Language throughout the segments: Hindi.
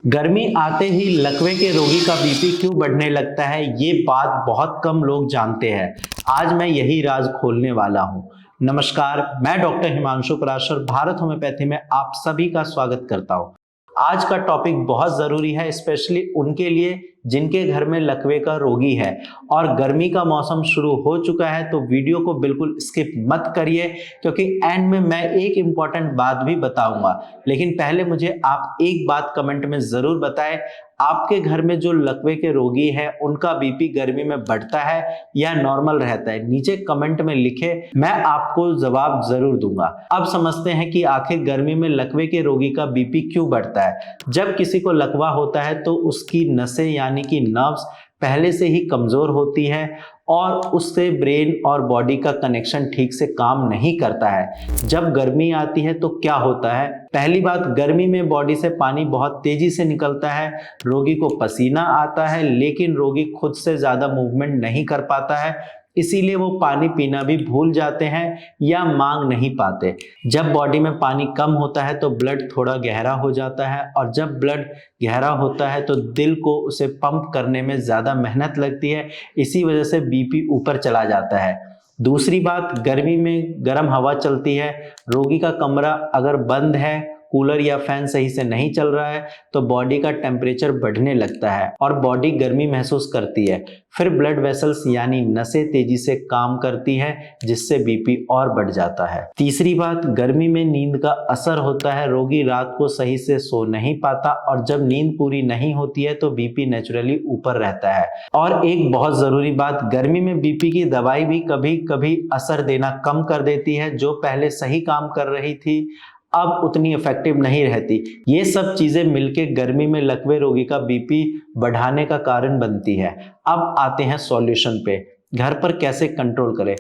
गर्मी आते ही लकवे के रोगी का बीपी क्यों बढ़ने लगता है, ये बात बहुत कम लोग जानते हैं। आज मैं यही राज खोलने वाला हूँ। नमस्कार, मैं डॉक्टर हिमांशु पराशर भारत होम्योपैथी में आप सभी का स्वागत करता हूँ। आज का टॉपिक बहुत जरूरी है, स्पेशली उनके लिए जिनके घर में लकवे का रोगी है और गर्मी का मौसम शुरू हो चुका है। तो वीडियो को बिल्कुल स्किप मत करिए, क्योंकि एंड में मैं एक इंपॉर्टेंट बात भी बताऊंगा। लेकिन पहले मुझे आप एक बात कमेंट में जरूर बताएं, आपके घर में जो लकवे के रोगी है उनका बीपी गर्मी में बढ़ता है या नॉर्मल रहता है। नीचे कमेंट में लिखे, मैं आपको जवाब जरूर दूंगा। अब समझते हैं कि आखिर गर्मी में लकवे के रोगी का बीपी क्यों बढ़ता है। जब किसी को लकवा होता है तो उसकी नसें यानी कि नर्व्स पहले से ही कमजोर होती है और उससे ब्रेन और बॉडी का कनेक्शन ठीक से काम नहीं करता है। जब गर्मी आती है तो क्या होता है, पहली बात, गर्मी में बॉडी से पानी बहुत तेजी से निकलता है। रोगी को पसीना आता है, लेकिन रोगी खुद से ज्यादा मूवमेंट नहीं कर पाता है, इसीलिए वो पानी पीना भी भूल जाते हैं या मांग नहीं पाते। जब बॉडी में पानी कम होता है तो ब्लड थोड़ा गहरा हो जाता है, और जब ब्लड गहरा होता है तो दिल को उसे पंप करने में ज्यादा मेहनत लगती है। इसी वजह से बीपी ऊपर चला जाता है। दूसरी बात, गर्मी में गर्म हवा चलती है। रोगी का कमरा अगर बंद है, कूलर या फैन सही से नहीं चल रहा है, तो बॉडी का टेम्परेचर बढ़ने लगता है और बॉडी गर्मी महसूस करती है। फिर ब्लड वेसल्स यानी नसें तेजी से काम करती हैं, जिससे बीपी और बढ़ जाता है। तीसरी बात, गर्मी में नींद का असर होता है। रोगी रात को सही से सो नहीं पाता, और जब नींद पूरी नहीं होती है तो बीपी नेचुरली ऊपर रहता है। और एक बहुत जरूरी बात, गर्मी में बीपी की दवाई भी कभी कभी असर देना कम कर देती है। जो पहले सही काम कर रही थी अब उतनी इफेक्टिव नहीं रहती। ये सब चीजें मिलके गर्मी में लकवे रोगी का बीपी बढ़ाने का कारण बनती है। अब आते हैं सॉल्यूशन पे, घर पर कैसे कंट्रोल करें।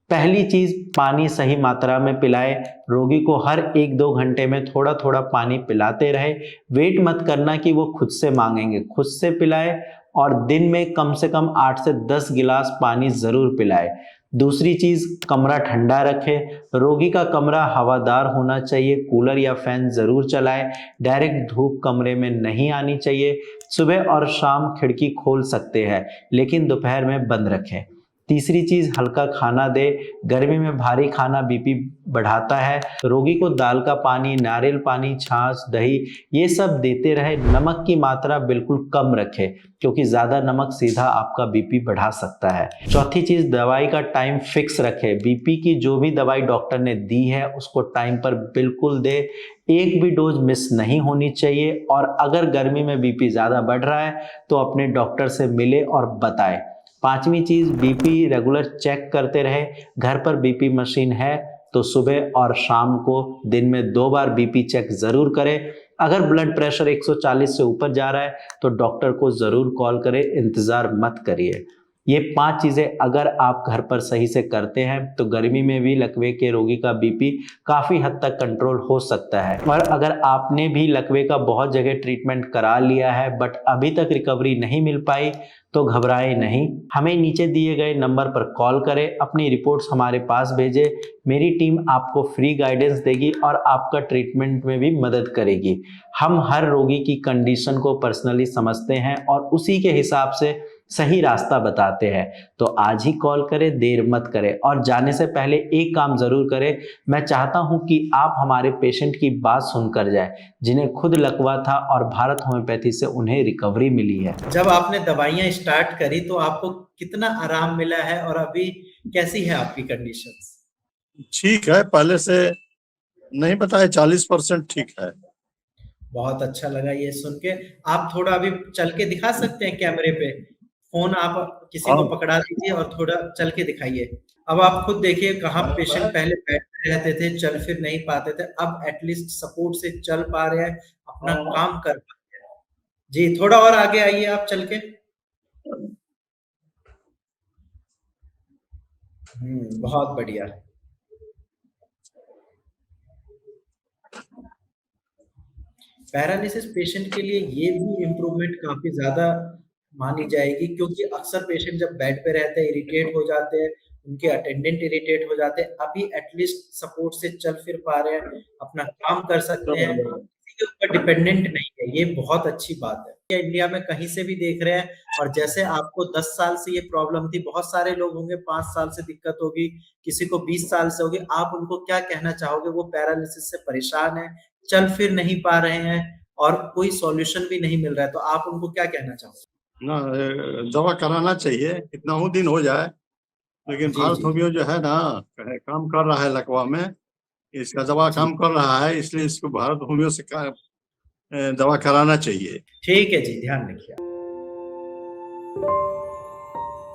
पहली चीज, पानी सही मात्रा में पिलाएं। रोगी को हर 1-2 घंटे में थोड़ा थोड़ा पानी पिलाते रहे। वेट मत करना कि वो खुद से मांगेंगे, खुद से पिलाएं, और दिन में कम से कम 8 से 10 गिलास पानी जरूर पिलाएं। दूसरी चीज, कमरा ठंडा रखें। रोगी का कमरा हवादार होना चाहिए, कूलर या फैन जरूर चलाएं। डायरेक्ट धूप कमरे में नहीं आनी चाहिए। सुबह और शाम खिड़की खोल सकते हैं, लेकिन दोपहर में बंद रखें। तीसरी चीज, हल्का खाना दे। गर्मी में भारी खाना बीपी बढ़ाता है। रोगी को दाल का पानी, नारियल पानी, छाछ, दही ये सब देते रहे। नमक की मात्रा बिल्कुल कम रखें, क्योंकि ज्यादा नमक सीधा आपका बीपी बढ़ा सकता है। चौथी चीज, दवाई का टाइम फिक्स रखें। बीपी की जो भी दवाई डॉक्टर ने दी है उसको टाइम पर बिल्कुल दे। एक भी डोज मिस नहीं होनी चाहिए। और अगर गर्मी में बीपी ज्यादा बढ़ रहा है तो अपने डॉक्टर से मिले और बताएं। पांचवी चीज, बीपी रेगुलर चेक करते रहे। घर पर बीपी मशीन है तो सुबह और शाम को दिन में 2 बार बीपी चेक जरूर करें। अगर ब्लड प्रेशर 140 से ऊपर जा रहा है तो डॉक्टर को जरूर कॉल करें, इंतजार मत करिए। ये 5 चीजें अगर आप घर पर सही से करते हैं तो गर्मी में भी लकवे के रोगी का बीपी काफी हद तक कंट्रोल हो सकता है। और अगर आपने भी लकवे का बहुत जगह ट्रीटमेंट करा लिया है बट अभी तक रिकवरी नहीं मिल पाई, तो घबराएं नहीं, हमें नीचे दिए गए नंबर पर कॉल करें, अपनी रिपोर्ट्स हमारे पास भेजें। मेरी टीम आपको फ्री गाइडेंस देगी और आपका ट्रीटमेंट में भी मदद करेगी। हम हर रोगी की कंडीशन को पर्सनली समझते हैं और उसी के हिसाब से सही रास्ता बताते हैं। तो आज ही कॉल करें, देर मत करें। और जाने से पहले एक काम जरूर करें, मैं चाहता हूं कि आप हमारे पेशेंट की बात सुनकर जाएं, जिन्हें खुद लकवा था और भारत होम्योपैथी से उन्हें रिकवरी मिली है। जब आपने दवाइयाँ स्टार्ट करी तो आपको कितना आराम मिला है और अभी कैसी है आपकी कंडीशंस? ठीक है, पहले से नहीं बताया, 40% ठीक है। बहुत अच्छा लगा ये सुन के। आप थोड़ा अभी चल के दिखा सकते हैं कैमरे पे? फ़ोन आप किसी को हाँ, पकड़ा दीजिए और थोड़ा चल के दिखाइए। अब आप खुद देखिए, कहाँ पेशेंट पहले बेड पे रहते थे, चल फिर नहीं पाते थे, अब एटलीस्ट सपोर्ट से चल पा रहे हैं, अपना काम कर पा रहे हैं। जी, थोड़ा और आगे आइए आप चल के। बहुत बढ़िया। पैरालिसिस पेशेंट के लिए ये भी इम्प्रूवमेंट काफ़ी ज़्यादा मानी जाएगी, क्योंकि अक्सर पेशेंट जब बेड पे रहते हैं, इरिटेट हो जाते हैं, उनके अटेंडेंट इरिटेट हो जाते हैं। अभी एटलीस्ट सपोर्ट से चल फिर पा रहे हैं, अपना काम कर सकते हैं, किसी के ऊपर डिपेंडेंट नहीं है ये बहुत अच्छी बात है। ये इंडिया में कहीं से भी देख रहे हैं और जैसे आपको 10 साल से ये प्रॉब्लम थी, बहुत सारे लोग होंगे 5 साल से दिक्कत होगी, किसी को 20 साल से होगी, आप उनको क्या कहना चाहोगे? वो पैरालिसिस से परेशान हैं, चल फिर नहीं पा रहे हैं और कोई सॉल्यूशन भी नहीं मिल रहा है, तो आप उनको क्या कहना चाहोगे? ना दवा कराना चाहिए, कितना ही दिन हो जाए, लेकिन जी, भारत जी। होम्यो जो है ना काम कर रहा है लकवा में, इसका दवा जी। काम कर रहा है, इसलिए इसको भारत होम्यो से दवा कराना चाहिए। ठीक है जी, ध्यान रखिए आप।